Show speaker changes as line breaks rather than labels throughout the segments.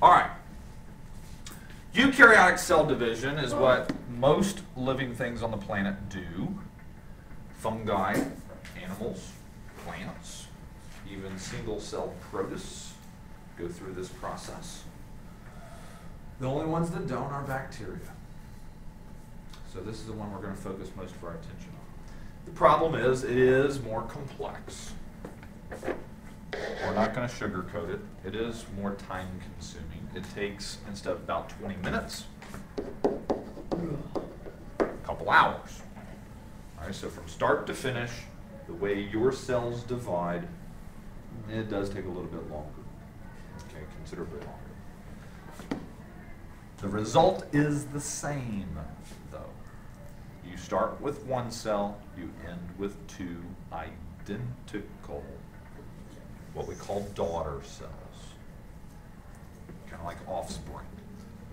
All right. Eukaryotic cell division is what most living things on the planet do. Fungi, animals, plants, even single-celled protists go through this process. The only ones that don't are bacteria. So this is the one we're going to focus most of our attention on. The problem is it is more complex. We're not going to sugarcoat it. It is more time consuming. It takes, instead of about 20 minutes, a couple hours. All right, so from start to finish, the way your cells divide, it does take a little bit longer. Okay, considerably longer. The result is the same, though. You start with one cell, you end with two identical, what we call daughter cells, kind of like offspring.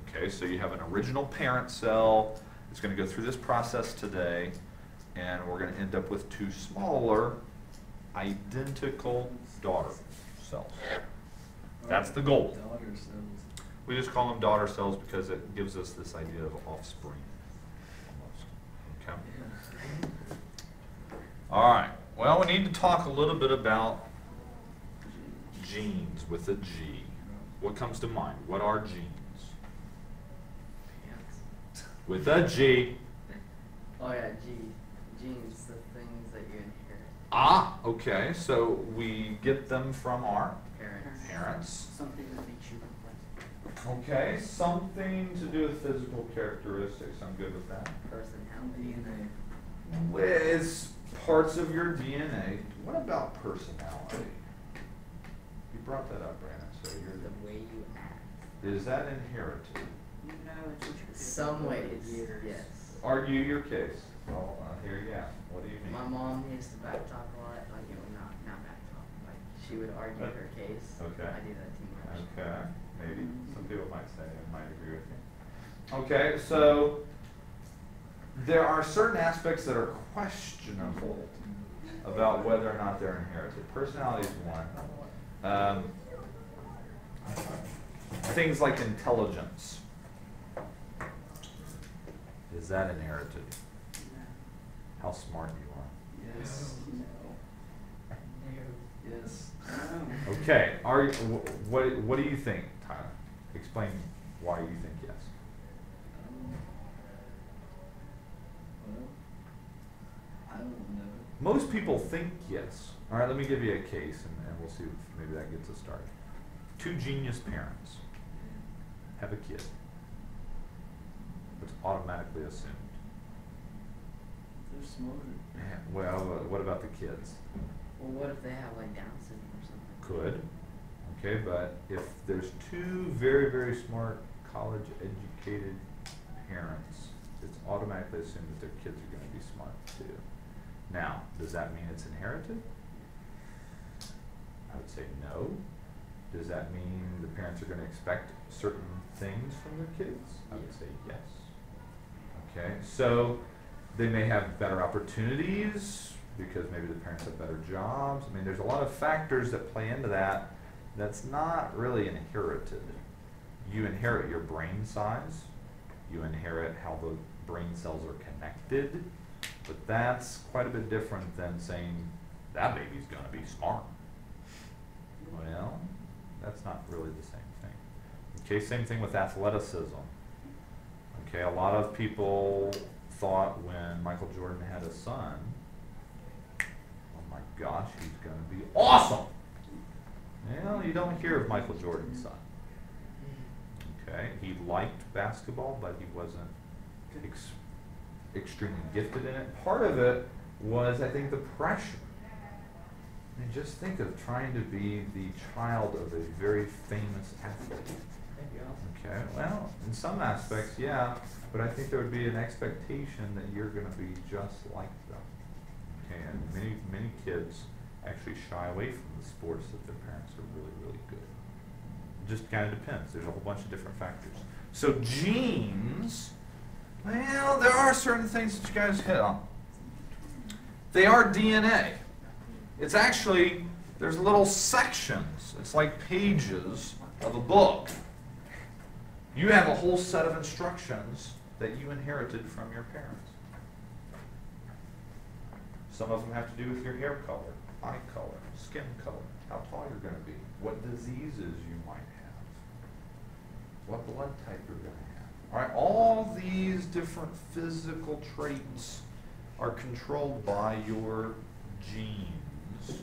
Okay, so you have an original parent cell. It's going to go through this process today, and we're going to end up with two smaller, identical daughter cells. That's the goal.
Daughter cells.
We just call them daughter cells because it gives us this idea of offspring. Okay. All right. Well, we need to talk a little bit about genes with a G. What comes to mind? What are genes? With a G.
Oh yeah, genes, the things that you inherit.
Ah, okay. So we get them from our parents.
Something that makes you complex.
Okay, something to do with physical characteristics. I'm good with that.
Personality.
It's parts of your DNA. What about personality? You brought that up, Brandon. So you're
The way you act.
Is that inherited?
No, it's what you do.
Some ways, yes.
Argue your case. Well, here you go. What do you mean?
My mom used to backtalk a lot. Like, not backtalk. Like, she would argue her case.
Okay.
I do that too much.
Okay, maybe. Some people might say, I might agree with you. Okay, so there are certain aspects that are questionable about whether or not they're inherited. Personality is one. Things like intelligence. Is that inherited? How smart you are?
Yes. Yes.
Okay. What do you think, Tyler? Explain why you think yes.
Well, I don't know.
Most people think yes. All right, let me give you a case, and we'll see if maybe that gets us started. Two genius parents have a kid. It's automatically assumed.
They're smarter.
Well, what about the kids?
Well, what if they have like Down syndrome or something?
Could. Okay, but if there's two very, very smart, college-educated parents, it's automatically assumed that their kids are going to be smart too. Now, does that mean it's inherited? I would say no. Does that mean the parents are going to expect certain things from their kids? I would say yes. Okay, so they may have better opportunities because maybe the parents have better jobs. I mean, there's a lot of factors that play into that that's not really inherited. You inherit your brain size. You inherit how the brain cells are connected. But that's quite a bit different than saying that baby's going to be smart. Well, that's not really the same thing. Okay, same thing with athleticism. Okay, a lot of people thought when Michael Jordan had a son, oh my gosh, he's going to be awesome. Well, you don't hear of Michael Jordan's son. Okay, he liked basketball, but he wasn't extremely gifted in it. Part of it was, I think, the pressure. I mean, just think of trying to be the child of a very famous athlete. Okay, well, in some aspects, yeah, but I think there would be an expectation that you're going to be just like them. Okay, and many kids actually shy away from the sports that their parents are really, really good. It just kind of depends. There's a whole bunch of different factors. So genes, well, there are certain things that you guys hit on. They are DNA. It's actually, there's little sections. It's like pages of a book You have a whole set of instructions that you inherited from your parents. Some of them have to do with your hair color, eye color, skin color, how tall you're going to be, what diseases you might have, what blood type you're going to have. All right, all these different physical traits are controlled by your genes.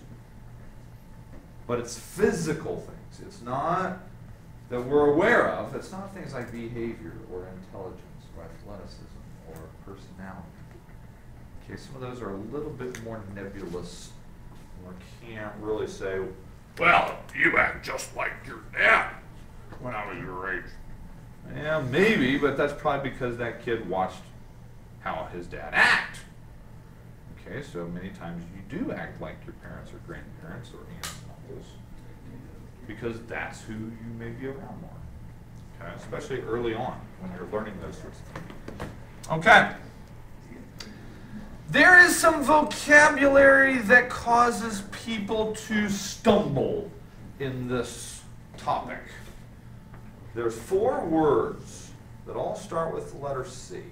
But it's physical things. It's not that we're aware of. It's not things like behavior or intelligence or athleticism or personality. Okay, some of those are a little bit more nebulous. We can't really say, well, you act just like your dad when I was your age. Yeah, maybe, but that's probably because that kid watched how his dad act. Okay, so many times you do act like your parents or grandparents or aunts and uncles because that's who you may be around more. Okay, especially early on when you're learning those sorts of things. Okay. There is some vocabulary that causes people to stumble in this topic. There's 4 words that all start with the letter C.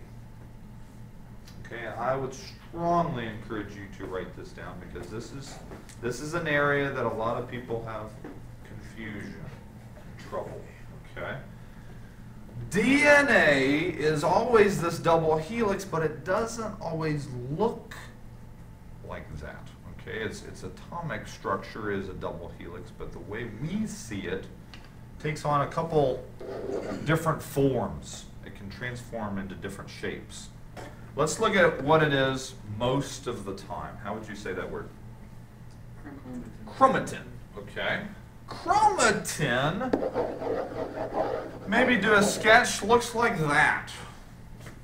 Okay, I would strongly encourage you to write this down because this is an area that a lot of people have confusion, trouble. Okay. DNA is always this double helix, but it doesn't always look like that. Okay, its atomic structure is a double helix, but the way we see it takes on a couple different forms. It can transform into different shapes. Let's look at what it is most of the time. How would you say that word? Chromatin. Okay. Chromatin, maybe do a sketch, looks like that.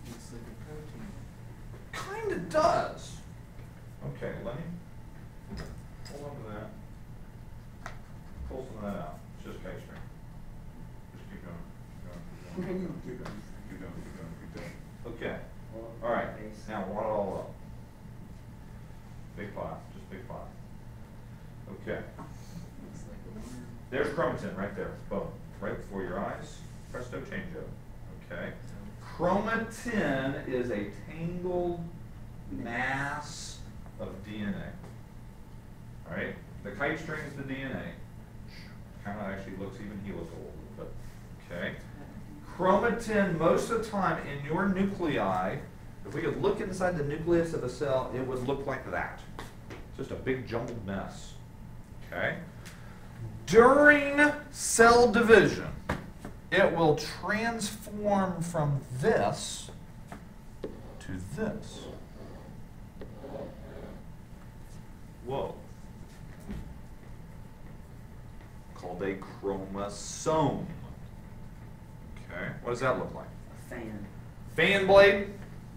Looks like a protein.
Kind of does. Okay, let me hold on to that. Pull some of that out. It's just kite string. Just keep going. Keep going. Okay. All right. Now wad it all up. Big pot. Just big pot. Okay.
Looks like a worm.
There's chromatin right there. Boom. Right before your eyes. Presto changeo. Okay. Chromatin is a tangled mass of DNA. All right. The kite string is the DNA. Kind of actually looks even helical a little bit. Okay. Chromatin, most of the time in your nuclei, if we could look inside the nucleus of a cell, it would look like that. Just a big jumbled mess. Okay? During cell division, it will transform from this to this. Whoa. Called a chromosome. Okay, what does that look like?
A fan.
Fan blade?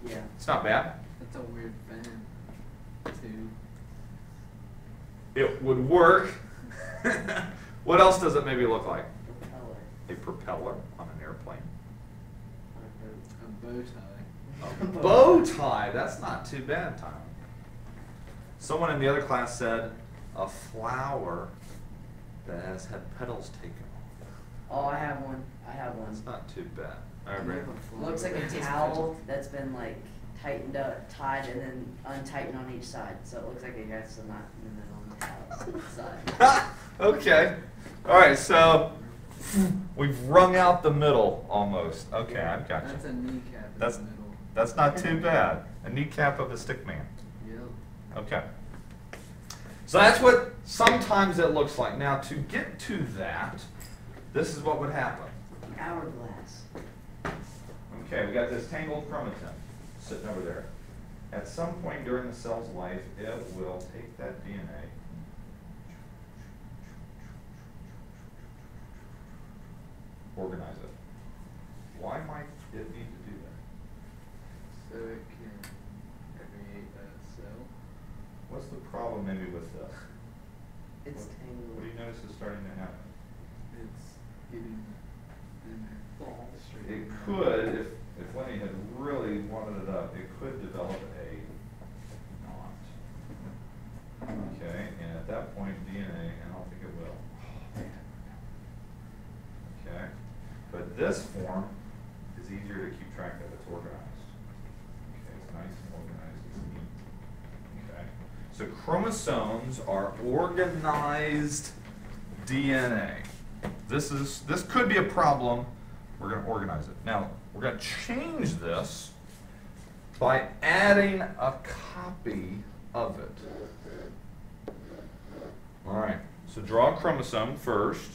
Yeah.
It's not bad.
That's a weird fan, too.
It would work. What else does it maybe look like?
Propeller.
A propeller on an airplane.
A bow tie.
A bow tie. That's not too bad, Tom. Someone in the other class said a flower that has had petals taken off.
Oh, I have one. I have one.
That's not too bad. All right, Brandon.
Looks like a towel that's been like tightened up, tied, and then untightened on each side. So it looks like it has a knot in the middle on the side.
Okay. All right, so we've wrung out the middle almost. Okay, I've got
That's
you.
a kneecap in
That's
the middle.
That's not too bad. A kneecap of a stick man.
Yep.
Okay. So that's what sometimes it looks like. Now, to get to that, this is what would happen.
Hourglass.
Okay, we got this tangled chromatin sitting over there. At some point during the cell's life, it will take that DNA, organize it. Why might it need to do that?
So it can create a cell.
What's the problem maybe with this?
It's
What do
tangled.
you notice is starting to happen?
It's getting in there.
It could, if Lenny had really wanted it up, it could develop a knot. Okay, and at that point, DNA, and I don't think it will. Okay, but this form is easier to keep track of. It's organized. Okay, it's nice and organized. It's neat. Okay. So chromosomes are organized DNA. This could be a problem. We're going to organize it. Now, we're going to change this by adding a copy of it. All right, so draw a chromosome first.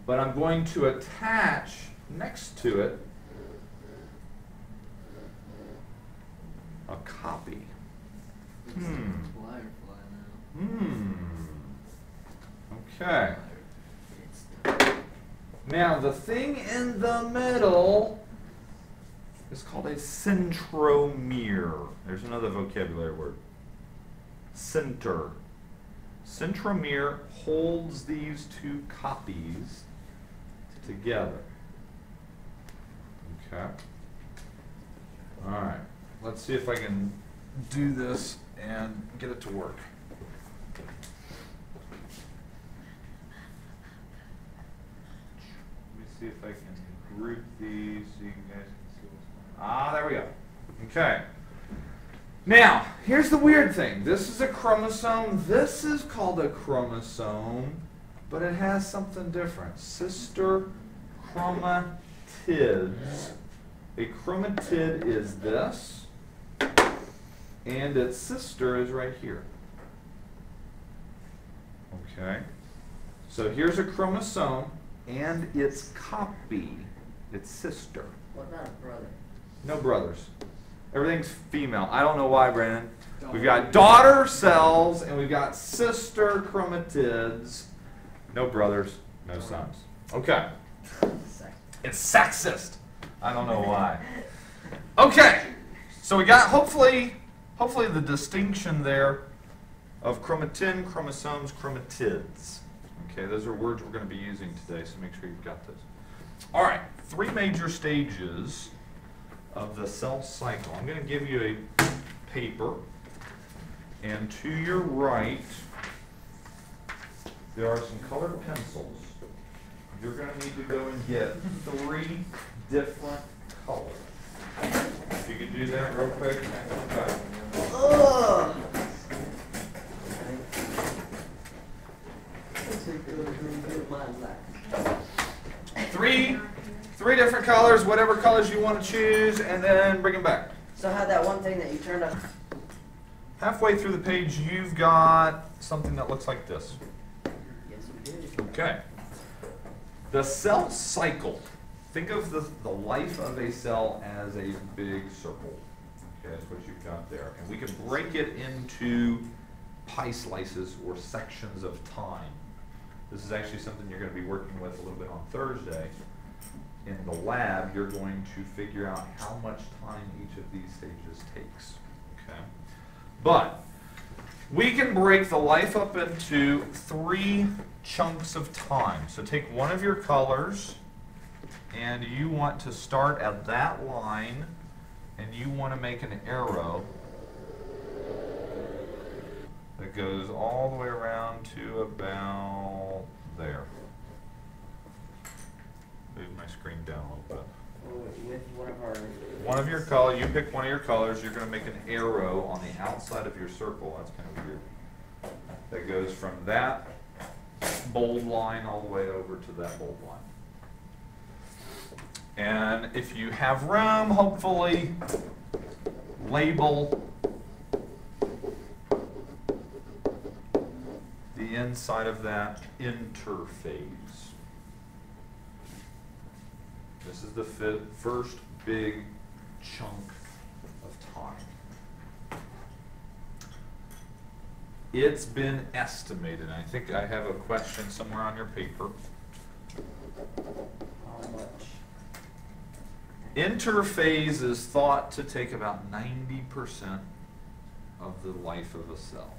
But I'm going to attach next to it a copy.
Firefly now.
Okay. Now, the thing in the middle is called a centromere. There's another vocabulary word. Center. Centromere holds these two copies together. Okay. All right. Let's see if I can do this and get it to work. Let me see if I can group these so you guys can see what's going on. There we go. Okay. Now, here's the weird thing. This is a chromosome. This is called a chromosome, but it has something different. Sister chromatids. A chromatid is this, and its sister is right here. Okay? So here's a chromosome and its copy, its sister.
What about a brother?
No brothers. Everything's female. I don't know why, Brandon. We've got daughter cells and we've got sister chromatids. No brothers, no sons. Okay. It's sexist. I don't know why. Okay. So we got hopefully the distinction there of chromatin, chromosomes, chromatids. Okay, those are words we're going to be using today, so make sure you've got those. All right, 3 major stages of the cell cycle. I'm going to give you a paper, and to your right there are some colored pencils. You're going to need to go and get 3 different colors. If you could do that real quick. Okay.
Ugh.
Three different colors, whatever colors you want to choose, and then bring them back.
So how that one thing that you turned up?
Halfway through the page, you've got something that looks like this.
Yes, we did.
Okay. The cell cycle. Think of the life of a cell as a big circle. Okay, that's what you've got there. And we can break it into pie slices or sections of time. This is actually something you're going to be working with a little bit on Thursday. In the lab, you're going to figure out how much time each of these stages takes. Okay? But we can break the life up into 3 chunks of time. So take one of your colors, and you want to start at that line, and you want to make an arrow that goes all the way around to about there. Move my screen down a little bit.
With one of our...
One of your colors, you pick one of your colors, you're going to make an arrow on the outside of your circle. That's kind of weird. That goes from that bold line all the way over to that bold line. And if you have room, hopefully label the inside of that interphase. This is the first big chunk of time. It's been estimated. I think I have a question somewhere on your paper.
How much?
Interphase is thought to take about 90% of the life of a cell.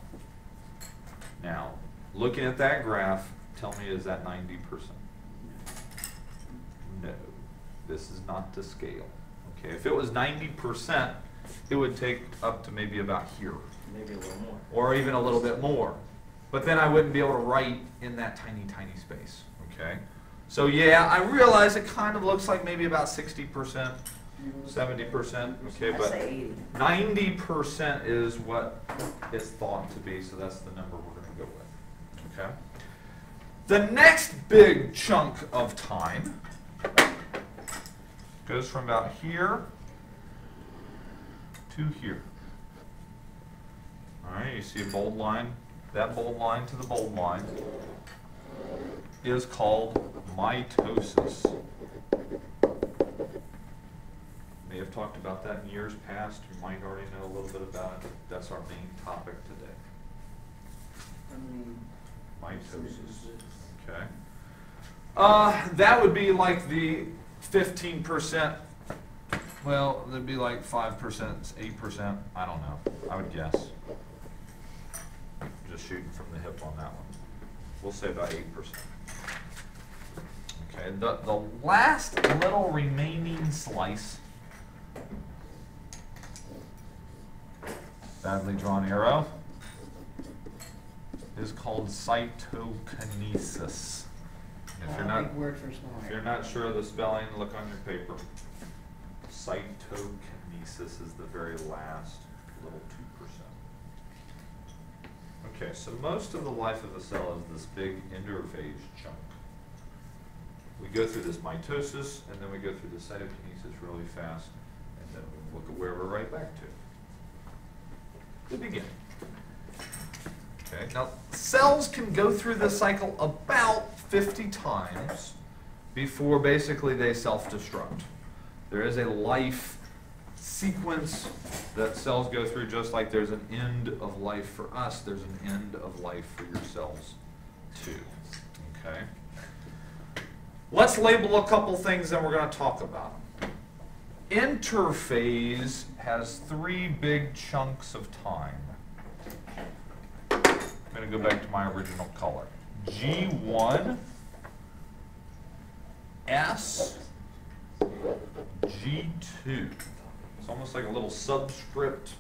Now, looking at that graph, tell me, is that 90%? No. This is not to scale. Okay, if it was 90%, it would take up to maybe about here.
Maybe a little more.
Or even a little bit more. But then I wouldn't be able to write in that tiny, tiny space. Okay? So yeah, I realize it kind of looks like maybe about 60%, 70%, okay,
I
but
say 80.
90% is what it's thought to be, so that's the number we're going to go with, okay? The next big chunk of time goes from about here to here. All right, you see a bold line. That bold line to the bold line is called mitosis. May have talked about that in years past. You might already know a little bit about it. That's our main topic today. Mitosis. Okay. That would be like the 15%. Well, that'd be like 5%, 8%. I don't know. I would guess. Just shooting from the hip on that one. We'll say about 8%. Okay. The last little remaining slice. Badly drawn arrow is called cytokinesis. If you're not,
Big word for small.
if you're not sure of the spelling, look on your paper. Cytokinesis is the very last little 2%. Okay, so most of the life of a cell is this big interphase chunk. We go through this mitosis, and then we go through the cytokinesis really fast, and then we look at where we're right back to. The beginning. Okay, now cells can go through this cycle about 50 times before basically they self-destruct. There is a life sequence that cells go through, just like there's an end of life for us, there's an end of life for your cells too. Okay? Let's label a couple things that we're going to talk about. Interphase has 3 big chunks of time. I'm going to go back to my original color. G1, S, G2. It's almost like a little subscript.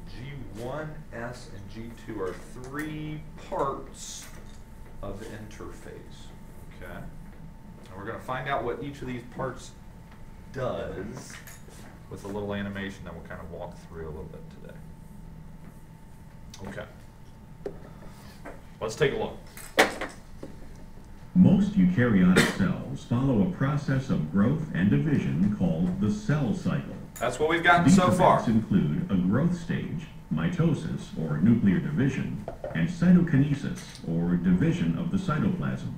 G1, S, and G2 are 3 parts of the interphase. Okay? And we're going to find out what each of these parts does with a little animation that we'll kind of walk through a little bit today. Okay. Let's take a look.
Most eukaryotic cells follow a process of growth and division called the cell cycle.
That's what we've gotten
These
so far.
events include a growth stage, mitosis, or nuclear division, and cytokinesis, or division of the cytoplasm.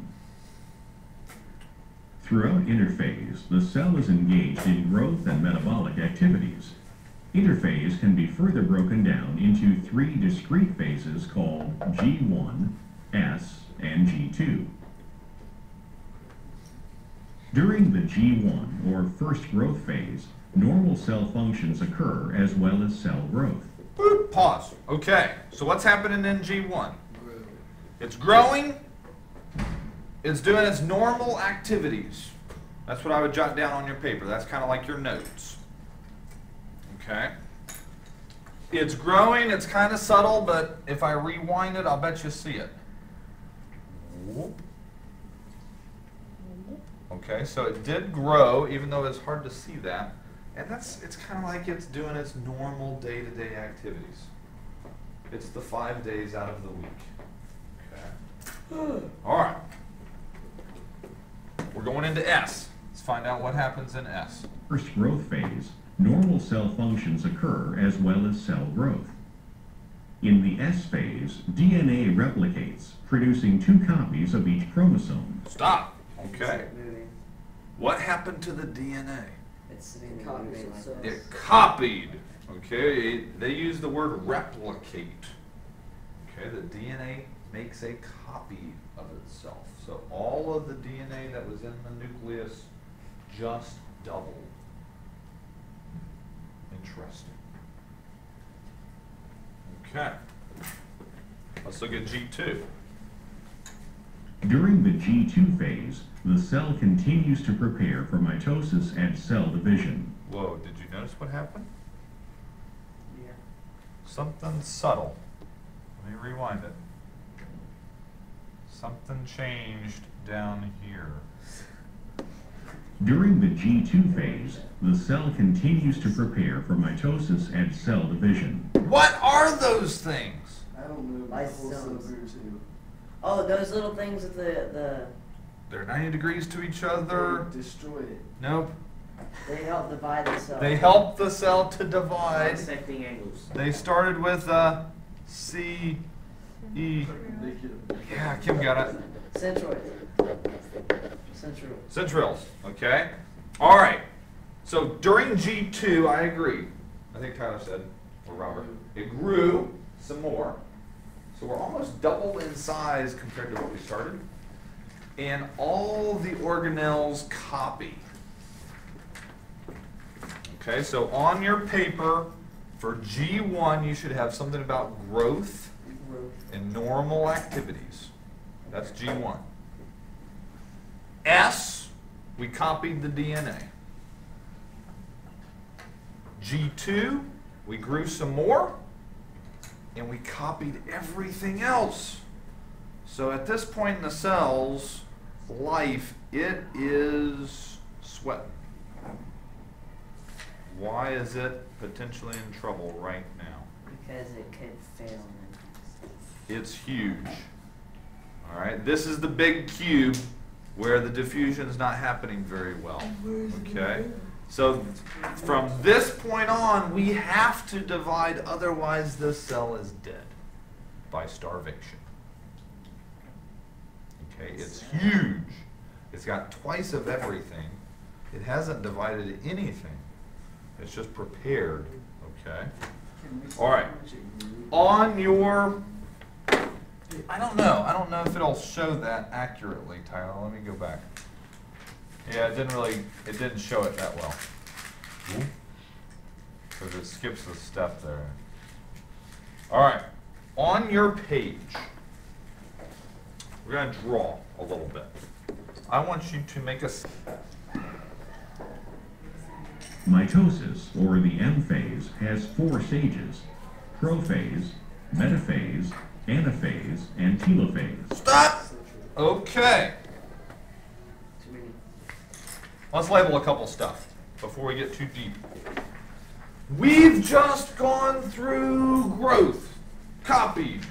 Throughout interphase, the cell is engaged in growth and metabolic activities. Interphase can be further broken down into 3 discrete phases called G1, S, and G2. During the G1, or first growth phase, normal cell functions occur as well as cell growth.
Boop, pause. Okay, so what's happening in G1?
Grow.
It's growing. It's doing its normal activities. That's what I would jot down on your paper. That's kind of like your notes. Okay? It's growing. It's kind of subtle, but if I rewind it, I'll bet you see it. Whoop. Okay, so it did grow, even though it's hard to see that. And it's kind of like it's doing its normal day-to-day activities. It's the 5 days out of the week. Okay. All right. We're going into S. Let's find out what happens in S.
First growth phase, normal cell functions occur as well as cell growth. In the S phase, DNA replicates, producing 2 copies of each chromosome.
Stop. Okay.
It's moving.
What happened to the DNA?
It's moving.
Copies
moving like
itself.
this.
It copied. Okay. They use the word replicate. Okay. The DNA makes a copy of itself. So all of the DNA that was in the nucleus just doubled. Interesting. Okay. Let's look at G2.
During the G2 phase, the cell continues to prepare for mitosis and cell division.
Whoa, did you notice what happened?
Yeah.
Something subtle. Let me rewind it. Something changed down here.
During the G2 phase, the cell continues to prepare for mitosis and cell division.
What are those things?
I don't know. But the whole cell
Lysosomes.
moves too.
Oh, those little things with the
They're 90 degrees to each other.
They destroyed it.
Nope.
they help divide the cell.
They help the cell to divide.
Bisecting angles.
They started with C, E.
They could.
Yeah, Kim got it.
Centroids. Central.
Centrioles, okay? All right. So during G2, I agree. I think Tyler said, or Robert, it grew some more. So we're almost double in size compared to what we started. And all the organelles copy. Okay, so on your paper for G1, you should have something about growth and normal activities. That's G1. S, we copied the DNA. G2, we grew some more, and we copied everything else. So at this point in the cell's life, it is sweating. Why is it potentially in trouble right now?
Because it could fail.
It's huge. All right, this is the big cube where the diffusion is not happening very well. Okay, so from this point on, we have to divide, otherwise this cell is dead by starvation. Okay, it's huge. It's got twice of everything. It hasn't divided anything. It's just prepared. Okay. All right. On your, I don't know if it'll show that accurately, Tyler. Let me go back. Yeah, it didn't show it that well. Because it skips a step there. All right. On your page, we're going to draw a little bit. I want you to make a
Mitosis, or the M phase, has 4 stages: prophase, metaphase, anaphase, and telophase.
stop. Okay.
Too many.
Let's label a couple stuff before we get too deep. We've just gone through growth, copied,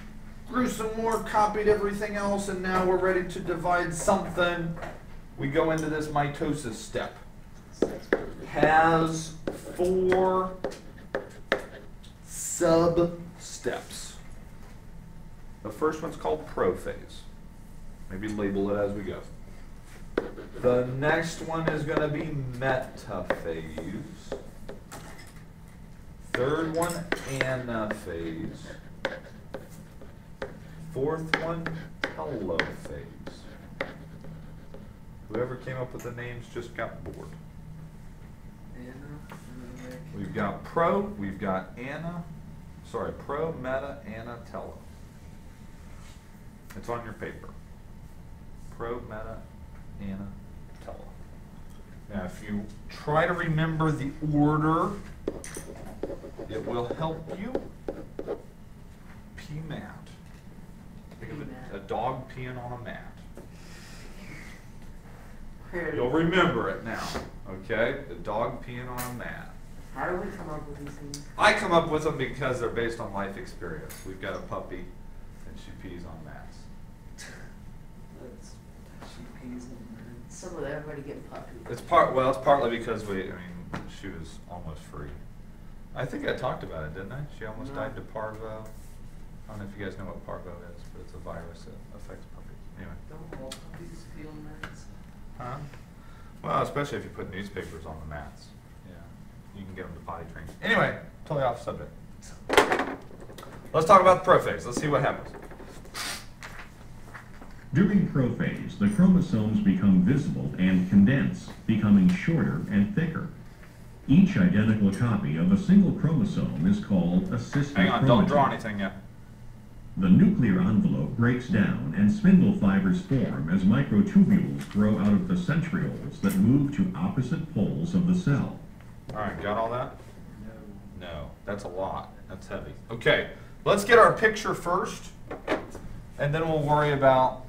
grew some more, copied everything else, and now we're ready to divide something. We go into this mitosis step. Has 4 sub-steps. The first one's called prophase. Maybe label it as we go. The next one is going to be metaphase. Third one, anaphase. Fourth one, telophase. Whoever came up with the names just got bored. We've got pro, we've got pro, meta, ana, telo. It's on your paper. Pro, meta, ana, telo. Now if you try to remember the order, it will help you. Pee mat. Think of a dog peeing on a mat. You'll remember it now, okay? The dog peeing on a mat.
How do we come up with these things?
I come up with them because they're based on life experience. We've got a puppy, and she pees on mats.
She pees in the birds.
Some of everybody getting puppy.
It's partly because she was almost free. I think I talked about it, didn't I? She almost died to parvo. I don't know if you guys know what parvo is, but it's a virus that affects puppies. Anyway.
Don't all puppies pee on mats?
Huh? Well, especially if you put newspapers on the mats. Yeah. You can get them to potty train. Anyway, totally off subject. Let's talk about the prophase. Let's see what happens.
During prophase, the chromosomes become visible and condense, becoming shorter and thicker. Each identical copy of a single chromosome is called a sister
Hang on,
chromatin.
don't draw anything yet.
The nuclear envelope breaks down and spindle fibers form as microtubules grow out of the centrioles that move to opposite poles of the cell.
All right, got all that?
No.
No, that's a lot. That's heavy. Okay, let's get our picture first, and then we'll worry about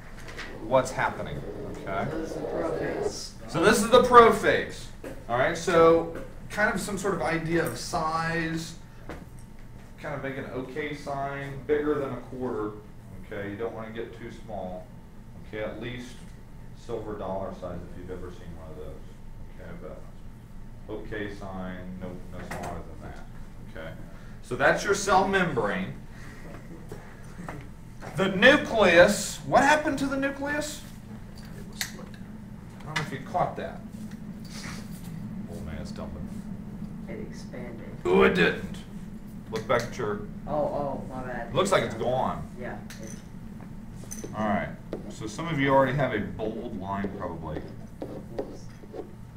what's happening. Okay.
So this is the prophase.
So this is the prophase. All right. So kind of some sort of idea of size. Kind of make an okay sign, bigger than a quarter. Okay. You don't want to get too small. Okay. At least silver dollar size if you've ever seen one of those. Okay. But okay sign, no smaller than that. Okay. So that's your cell membrane. The nucleus. What happened to the nucleus? I don't know if you caught that. Old man's dumping.
It expanded.
Oh, it didn't. Look back at your.
Oh, my bad.
Looks like it's gone.
Yeah.
All right. So some of you already have a bold line, probably.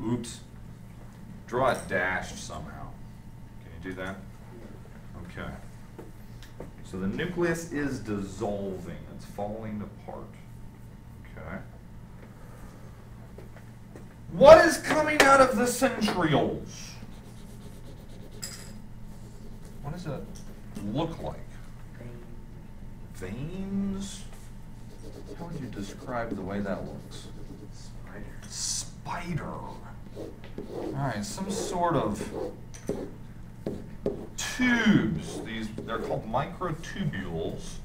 Oops. Draw it dashed somehow. Can you do that? Okay. So the nucleus is dissolving. It's falling apart. Okay. What is coming out of the centrioles? What does it look like? Veins? How would you describe the way that looks? Spider. Alright, some sort of tubes. They're called microtubules,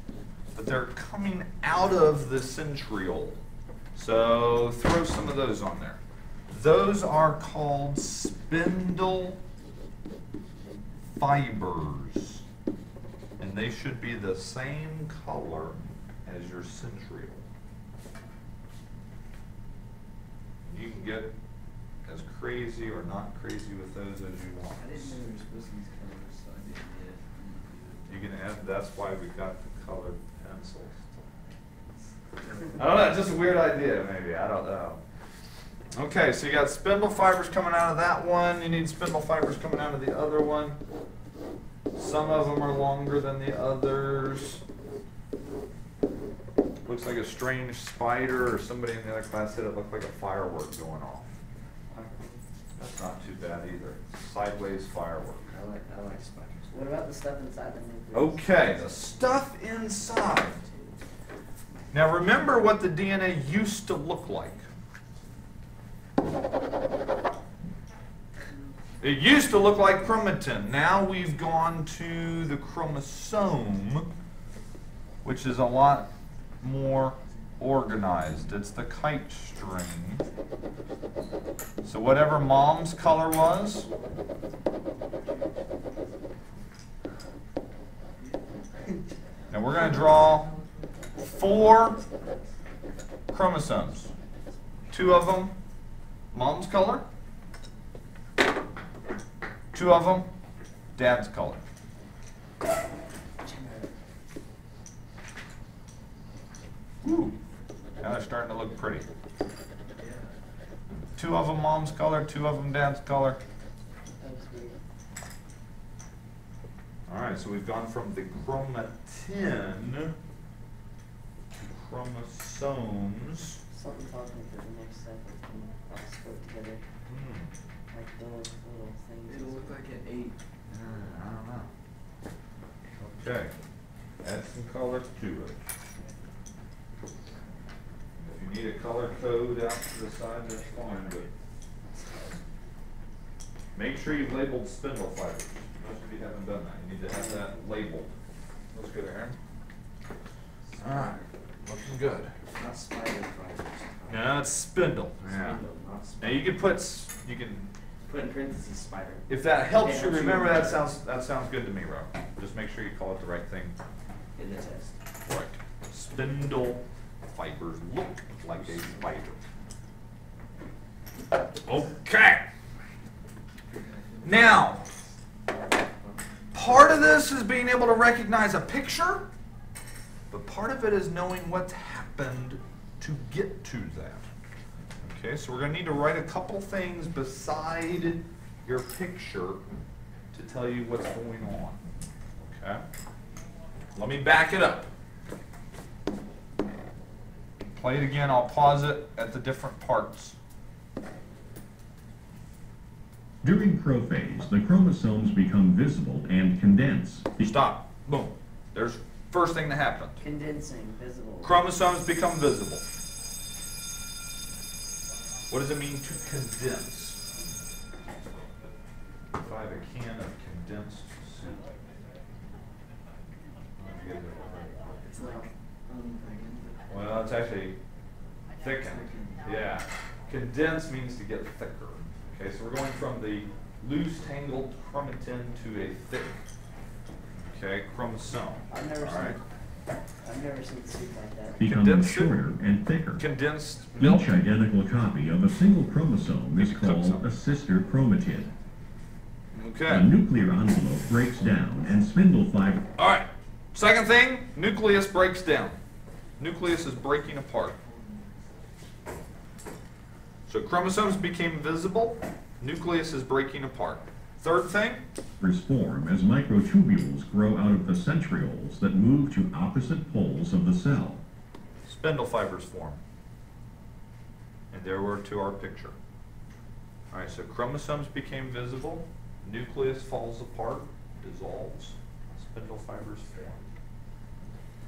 but they're coming out of the centriole. So throw some of those on there. Those are called spindle fibers, and they should be the same color as your centriole. You can get as crazy or not crazy with those as you want.
I didn't know there were supposed to be these colors, so I didn't get it.
You can add, that's why we've got the colored pencils. I don't know, it's just a weird idea maybe, I don't know. Okay, so you got spindle fibers coming out of that one, you need spindle fibers coming out of the other one. Some of them are longer than the others. Looks like a strange spider, or somebody in the other class said it looked like a firework going off. That's not too bad either. Sideways firework.
I like spiders.
What about the stuff inside the nucleus?
Okay, the stuff inside. Now remember what the DNA used to look like. It used to look like chromatin. Now we've gone to the chromosome, which is a lot more organized. It's the kite string. So whatever mom's color was, now we're going to draw 4 chromosomes. 2 of them mom's color, 2 of them dad's color. Ooh, now they're starting to look pretty. 2 of them mom's color, 2 of them dad's color. All right, so we've gone from the chromatin to chromosomes.
Something tells me that the next step is going to all split together. Like those little things.
It'll look like an 8.
I don't know. Okay, add some color to it. If you need a color code out to the side, that's fine, but make sure you've labeled spindle fibers. Most of you haven't done that. You need to have that labeled. Looks good, Aaron. All right, looking good.
Not spider fibers.
No, it's spindle. Yeah.
Spindle, not
Now
spider.
you can
Put in parentheses spider.
if that helps
Yeah,
you
helps you
remember,
remember.
that sounds good to me, Rob. Just make sure you call it the right thing.
In the test.
Right. Spindle fibers look like a spider. Okay. Now, part of this is being able to recognize a picture, but part of it is knowing what's happened to get to that. Okay, so we're going to need to write a couple things beside your picture to tell you what's going on. Okay? Let me back it up. Play it again. I'll pause it at the different parts.
During prophase, the chromosomes become visible and condense.
Stop. Boom. There's first thing that happened.
Condensing, visible.
Chromosomes become visible. What does it mean to condense? If I have a can of condensed soup. Let me get it right.
It's like,
Well, it's actually thickened. Yeah. Condense means to get thicker. Okay, so we're going from the loose, tangled chromatin to a thick, okay, chromosome.
I've never
All right.
I've never seen soup like that.
Become
Condensed
shorter and thicker.
Condensed milk.
Each identical copy of a single chromosome is called
Chromosome.
a sister chromatid. A
Okay.
nuclear envelope breaks down and spindle fiber.
All right. Second thing, nucleus breaks down. Nucleus is breaking apart. So chromosomes became visible. Nucleus is breaking apart. Third thing,
Form as microtubules grow out of the centrioles that move to opposite poles of the cell.
spindle fibers form. And there we're to our picture. All right, so chromosomes became visible. Nucleus falls apart, dissolves. Spindle fibers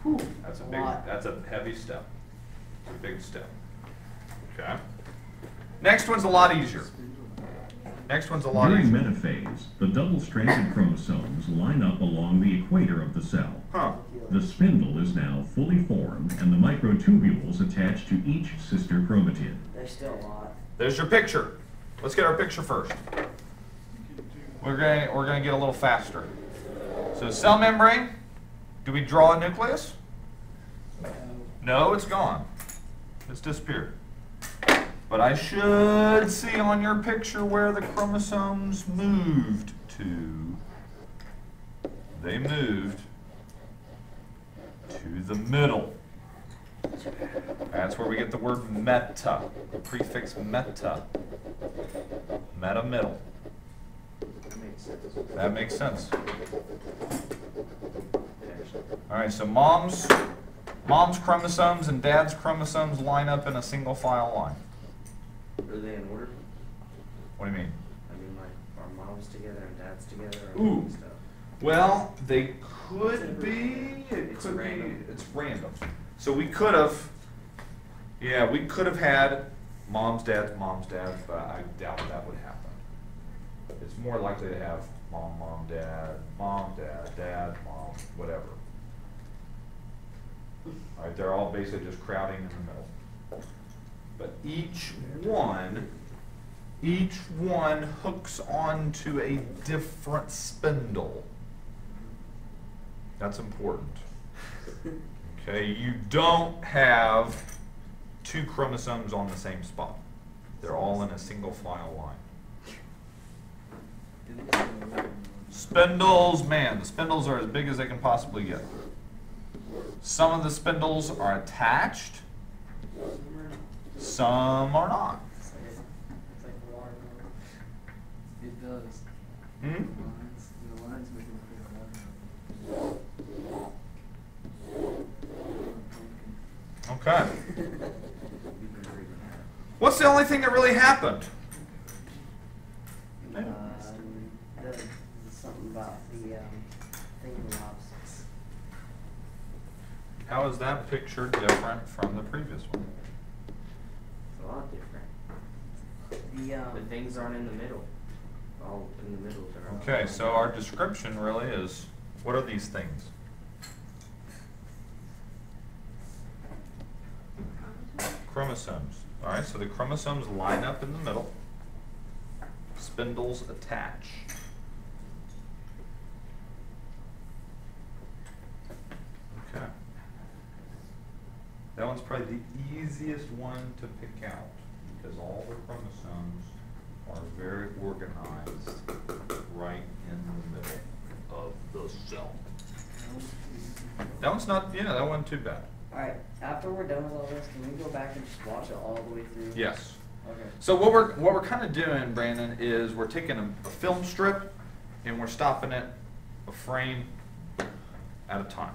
form.
Whew,
That's a
a
big,
lot.
that's a heavy step. It's a big step. Okay. Next one's a lot easier. Next one's a lot
During
easier.
metaphase, the double-stranded chromosomes line up along the equator of the cell.
Huh.
The spindle is now fully formed and the microtubules attached to each sister chromatid.
There's still a lot.
There's your picture. Let's get our picture first. We're gonna get a little faster. So cell membrane. Do we draw a nucleus? No, it's gone. It's disappeared. But I should see on your picture where the chromosomes moved to. They moved to the middle. That's where we get the word meta, the prefix meta. Meta middle.
That makes sense.
That makes sense. All right, so mom's chromosomes and dad's chromosomes line up in a single file line.
Are they in order?
What do you mean?
I mean, like, are moms together and dads together?
Ooh.
And stuff?
Well, they could be. It
It's
could
random.
be. It's random. So we could have. Yeah, we could have had mom's dads, but I doubt that would happen. It's more likely to have mom, dad, dad, mom, whatever. All right, they're all basically just crowding in the middle. But each one hooks onto a different spindle. That's important. Okay, you don't have two chromosomes on the same spot. They're all in a single file line. Spindles, man, the spindles are as big as they can possibly get. Some of the spindles are attached, some are not.
It's like watermelon.
It does.
Hmm?
The lines make it like a watermelon.
Okay. What's the only thing that really happened?
The, something about the thingamabobs.
How is that picture different from the previous one?
It's a lot different.
The
The things aren't in the middle. All in the middle. They're all-
Okay, so our description really is, what are these things? Chromosomes. All right, so the chromosomes line up in the middle. Spindles attach. Okay. That one's probably the easiest one to pick out because all the chromosomes are very organized right in the middle of the cell. That one's not, yeah, that wasn't too bad.
Alright, after we're done with all this, can we go back and just watch it all the way through?
Yes.
Okay.
So what we're kind of doing, Brandon, is we're taking a film strip and we're stopping it a frame at a time.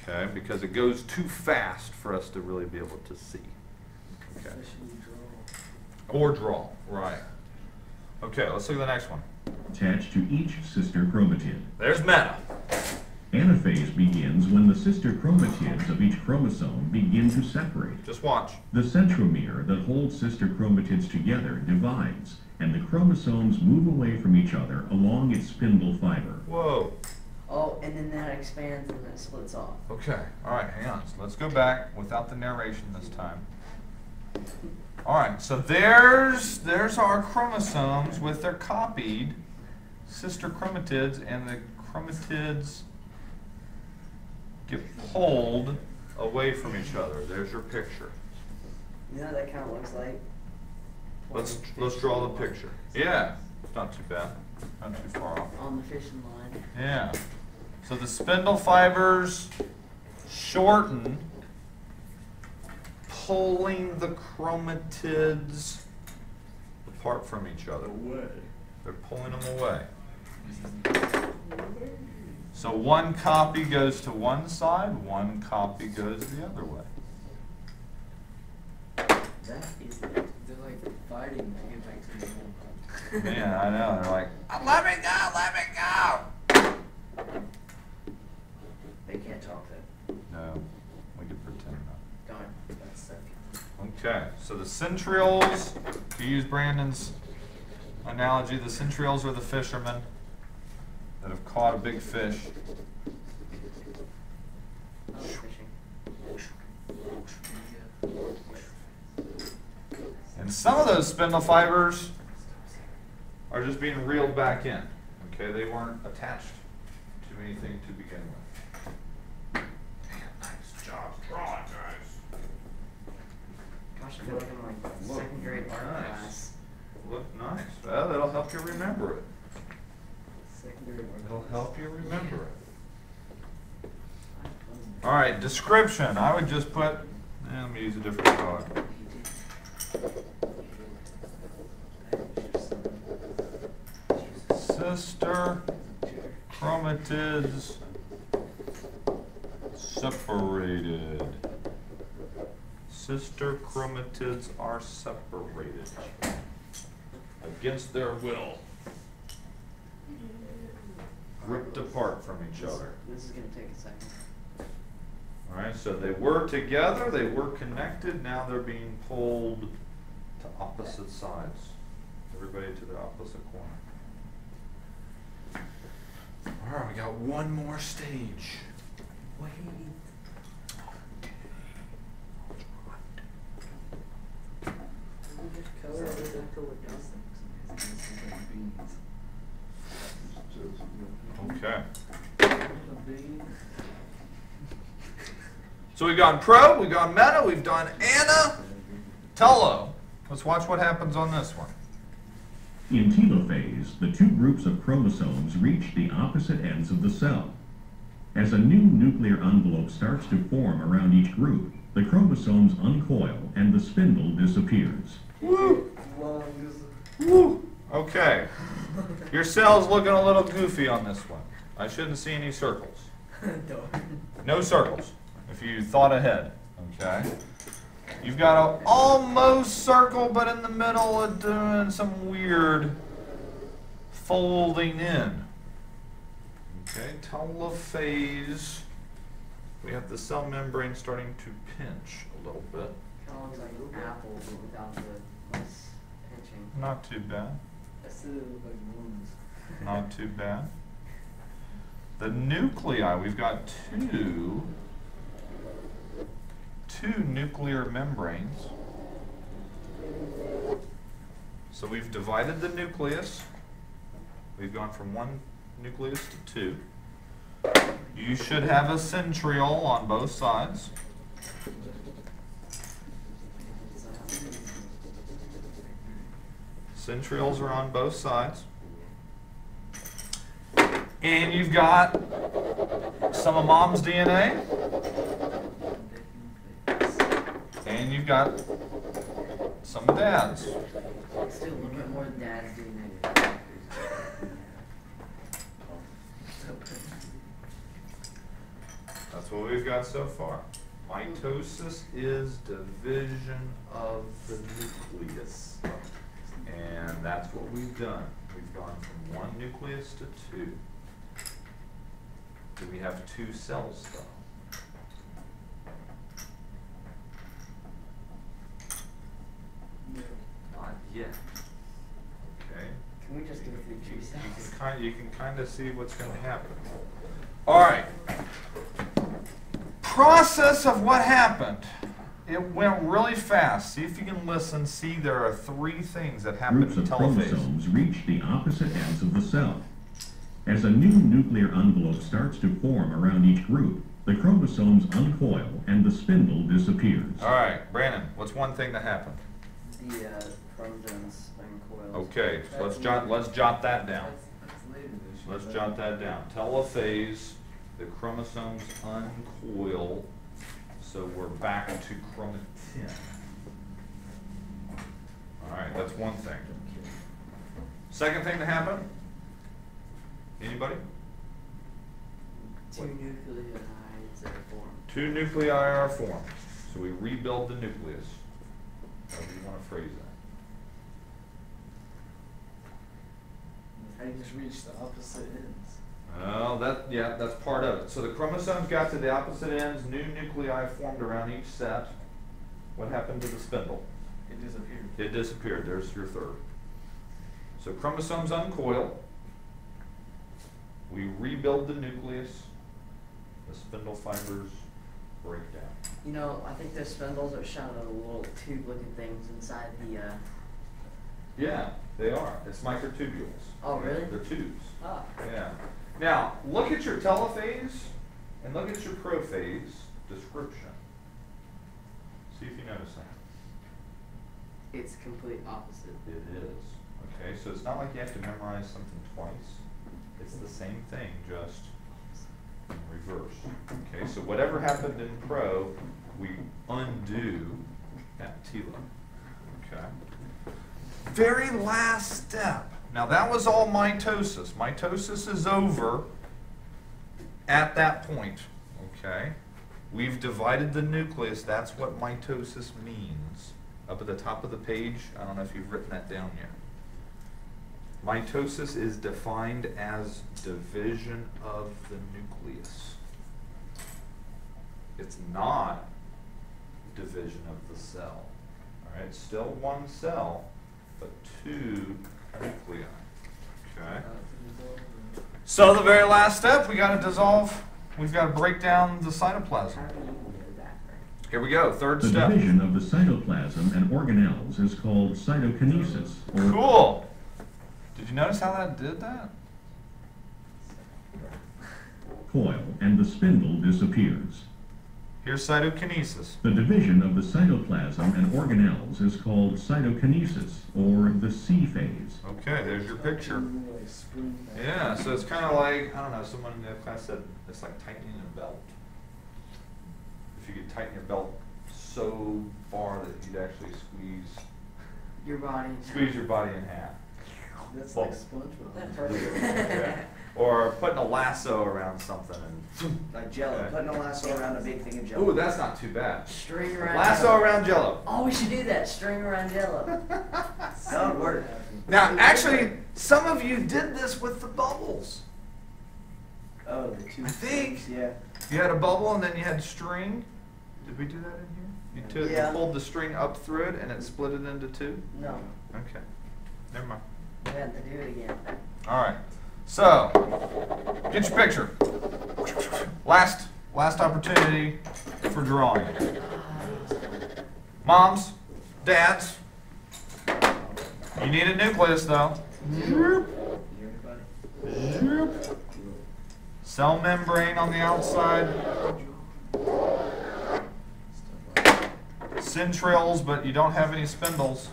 Okay, because it goes too fast for us to really be able to see. Okay.
Especially draw.
Or draw, right. Okay, let's look at the next one.
Attached to each sister chromatid.
There's meta.
Anaphase begins when the sister chromatids of each chromosome begin to separate.
Just watch.
The centromere that holds sister chromatids together divides, and the chromosomes move away from each other along its spindle fiber.
Whoa.
Oh, and then that expands and then it splits off.
Okay, all right, hang on. So let's go back without the narration this time. All right, so there's our chromosomes with their copied sister chromatids, and the chromatids get pulled away from each other. There's your picture.
You know what that kind of looks like?
Let's draw the picture. Yeah, it's not too bad. Not too far off.
On the fishing line.
Yeah. So the spindle fibers shorten, pulling the chromatids apart from each other.
Away.
They're pulling them away. So one copy goes to one side, one copy goes the other way.
That is
They're like fighting to get back to the home.
Man, I know. They're like, "Oh, let me go, let me go."
They can't talk then.
No, we could pretend not.
Darn, that's sick.
Okay, so the centrioles, to use Brandon's analogy, the centrioles are the fishermen that have caught a big fish.
Oh, fishing.
And some of those spindle fibers are just being reeled back in. Okay, they weren't attached to anything to begin with. Man, nice job drawing, guys.
Gosh, I feel like I'm in like second grade art class.
Look nice. Well, that'll help you remember it.
Second grade art
It'll
class.
help you remember it. All right, description. I would just put, let me use a different color. Sister chromatids separated. Sister chromatids are separated against their will, ripped apart from each other.
This is gonna take a second.
All right, so they were together, they were connected, now they're being pulled to opposite sides. Everybody to their opposite corner. All right, we got one more stage.
Wait. Color it after we're done.
Okay. So we've gone pro, we've gone meta, we've done Anna, Tello. Let's watch what happens on this one.
In telophase, the two groups of chromosomes reach the opposite ends of the cell. As a new nuclear envelope starts to form around each group, the chromosomes uncoil and the spindle disappears.
Woo! Woo! Okay. Your cell's looking a little goofy on this one. I shouldn't see any circles. No circles, if you thought ahead, okay? You've got an almost circle, but in the middle of doing some weird folding in. Okay, telophase. We have the cell membrane starting to pinch a little bit.
Kind of looks like an apple, but without the less pinching.
Not too bad.
I said it looked like moons.
Not too bad. The nuclei, we've got two nuclear membranes. So we've divided the nucleus. We've gone from one nucleus to two. You should have a centriole on both sides. Centrioles are on both sides. And you've got some of mom's DNA. And you've got some of dad's.
Still a little bit more than dad's DNA.
That's what we've got so far. Mitosis is division of the nucleus. And that's what we've done. We've gone from one nucleus to two. Do we have 2 cells though?
No.
Not yet. Okay.
Can we just go through 2 cells?
You can kind of see what's going to happen. All right. Process of what happened. It went really fast. See if you can listen. See, there are 3 things that happen
Groups
in
of
telophase.
chromosomes reach the opposite ends of the cell. As a new nuclear envelope starts to form around each group, the chromosomes uncoil and the spindle disappears.
All right, Brandon, what's one thing that happened?
The chromosomes uncoiled.
Okay, so let's jot that down.
That's later this year.
Let's jot that down. Telophase, the chromosomes uncoil, so we're back to chromatin. All right, that's one thing. Second thing that happened? Anybody?
2 nucleotides are formed.
2 nuclei are formed, so we rebuild the nucleus. However you want to phrase that.
I just reached the opposite ends.
Well, that's part of it. So the chromosomes got to the opposite ends, new nuclei formed around each set. What happened to the spindle?
It disappeared.
It disappeared. There's your third. So chromosomes uncoil. We rebuild the nucleus. The spindle fibers break down.
You know, I think those spindles are shot out of little tube-looking things inside the.
Yeah, they are. It's microtubules.
Oh, really?
They're tubes.
Oh.
Yeah. Now, look at your telophase and look at your prophase description. See if you notice that.
It's complete opposite.
It is. Okay, so it's not like you have to memorize something twice. It's the same thing, just in reverse. Okay, so whatever happened in pro, we undo at telo. Okay. Very last step. Now that was all mitosis. Mitosis is over at that point. Okay. We've divided the nucleus. That's what mitosis means. Up at the top of the page, I don't know if you've written that down yet. Mitosis is defined as division of the nucleus. It's not division of the cell. All right, still one cell, but 2 nuclei. Okay. So the very last step, we got to dissolve. We've got to break down the cytoplasm.
How do you do that?
Here we go. Third
The
step.
division of the cytoplasm and organelles is called cytokinesis, or
Cool. Did you notice how that did that?
coil, and the spindle disappears.
Here's cytokinesis.
The division of the cytoplasm and organelles is called cytokinesis, or the C phase.
Okay, there's your picture. Yeah, so it's kind of like, I don't know, someone in the class said it's like tightening a belt. If you could tighten your belt so far that you'd actually
Your body.
squeeze your body in half.
That's
Well,
like SpongeBob.
That's perfect.
Yeah. Or putting a lasso around something and,
Like Jello,
Okay.
putting a lasso around a big thing of Jello.
ooh, that's not too bad.
String around.
Lasso
Jello.
around Jello.
Oh, we should do that. String around Jello.
That would work.
Now, actually, some of you did this with the bubbles.
Oh, the 2
I think-
strings, yeah.
You had a bubble and then you had string. Did we do that in here? You
Yeah.
pulled the string up through it and it split it into 2?
No,
Okay. Never mind.
we have to do it again.
All right. So, get your picture. Last opportunity for drawing. Moms, dads, you need a nucleus though. Cell membrane on the outside. Centrioles, but you don't have any spindles.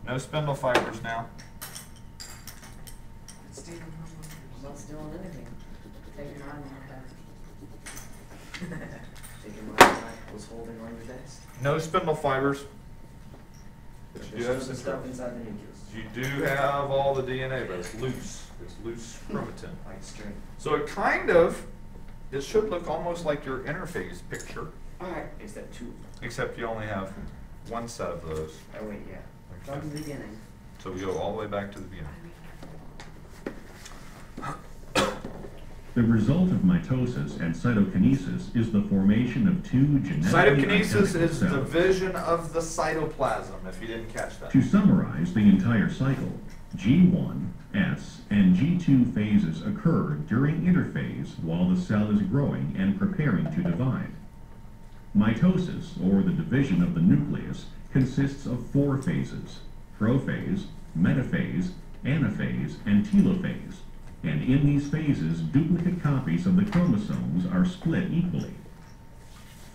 No spindle fibers now.
I'm not stealing anything. Take mine.
Taking my time, was holding on your desk.
No spindle fibers. But you do
There's
have
some
centrioles.
stuff inside the nucleus.
You do have all the DNA, but it's loose. It's loose chromatin.
Like string.
So it should look almost like your interphase picture,
Alright,
Is that 2?
except you only have one set of those.
Oh wait, yeah.
Okay.
from the beginning.
So we go all the way back to the beginning.
The result of mitosis and cytokinesis is the formation of two genetically
Cytokinesis
identical
is
cells.
division of the cytoplasm, if you didn't catch that.
To summarize the entire cycle, G1, S, and G2 phases occur during interphase while the cell is growing and preparing to divide. Mitosis, or the division of the nucleus, consists of 4 phases: prophase, metaphase, anaphase, and telophase. And in these phases, duplicate copies of the chromosomes are split equally.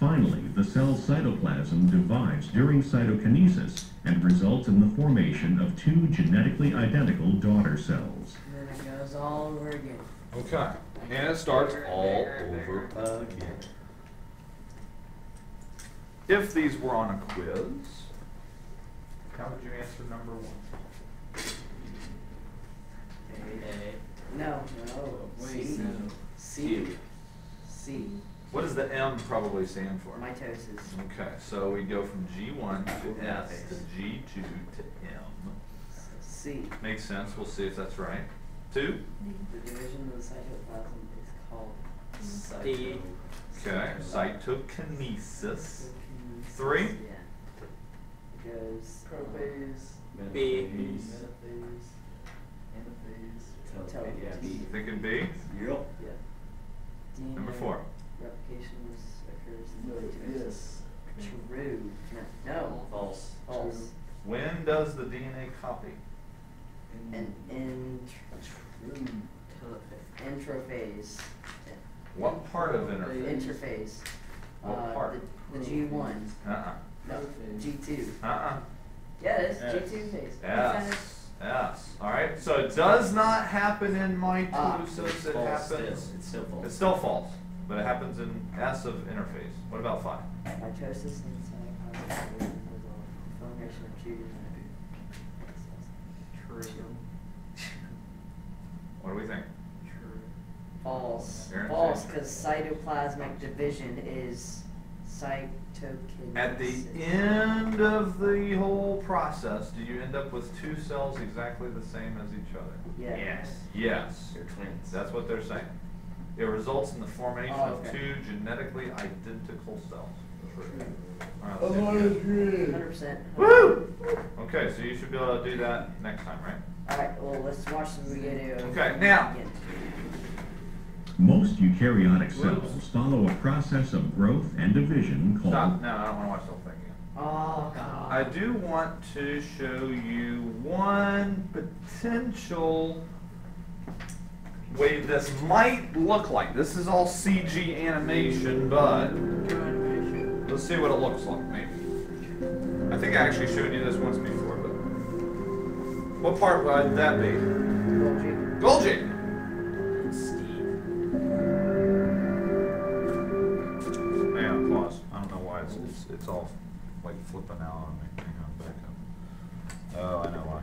Finally, the cell's cytoplasm divides during cytokinesis and results in the formation of 2 genetically identical daughter cells.
And then it goes all over again.
Okay. And it starts all over again. If these were on a quiz, how would you answer number 1?
No,
Wait,
C.
no.
C. C.
What does the M probably stand for?
Mitosis.
Okay, so we go from G1 to S to G2 to M.
C.
Makes sense. We'll see if that's right. 2?
The division of the cytoplasm is called
D.
Okay, cytokinesis. 3?
Yeah. It goes
Prophase.
B.
Metaphase. Anaphase.
telophase.
Thinking B?
Yep.
Yeah. DNA
Number 4.
replication occurs in
No,
mitosis.
yes.
True. No.
False.
False.
When does the DNA copy?
And intraphase.
What part of interphase?
Interphase.
What part?
The G1.
Uh-uh.
No, G2.
Uh-uh.
Yeah, it is
Yes.
G2 phase.
Yes. Yes. All right. So it does not happen in mitosis. It
False
happens.
still. It's still false.
It's still false, but it happens in S of interphase. What about 5?
Mitosis and cytoplasm formation of two
True.
What do we think?
True.
False.
Aaron,
False,
say.
because cytoplasmic division is cytokinesis.
At the end of the whole process, do you end up with 2 cells exactly the same as each other?
Yeah.
Yes.
Yes.
They're twins.
That's what they're saying. It results in the formation
Oh,
of
okay.
2 genetically identical cells. All right,
Oh,
let's take it.
100%.
Woo! Okay, so you should be able to do that next time, right?
Alright, well, let's watch the video.
Okay, now.
again.
Most eukaryotic
Whoops.
cells follow a process of growth and division
Stop.
called
No, I don't want to watch the whole thing again.
Oh, God.
I do want to show you one potential way this might look like. This is all CG animation, but let's see what it looks like, maybe. I think I actually showed you this once before, but what part would that be? Golgi! Yeah, pause. I don't know why it's all like flipping out on me. Hang on, back up. Oh, I know why.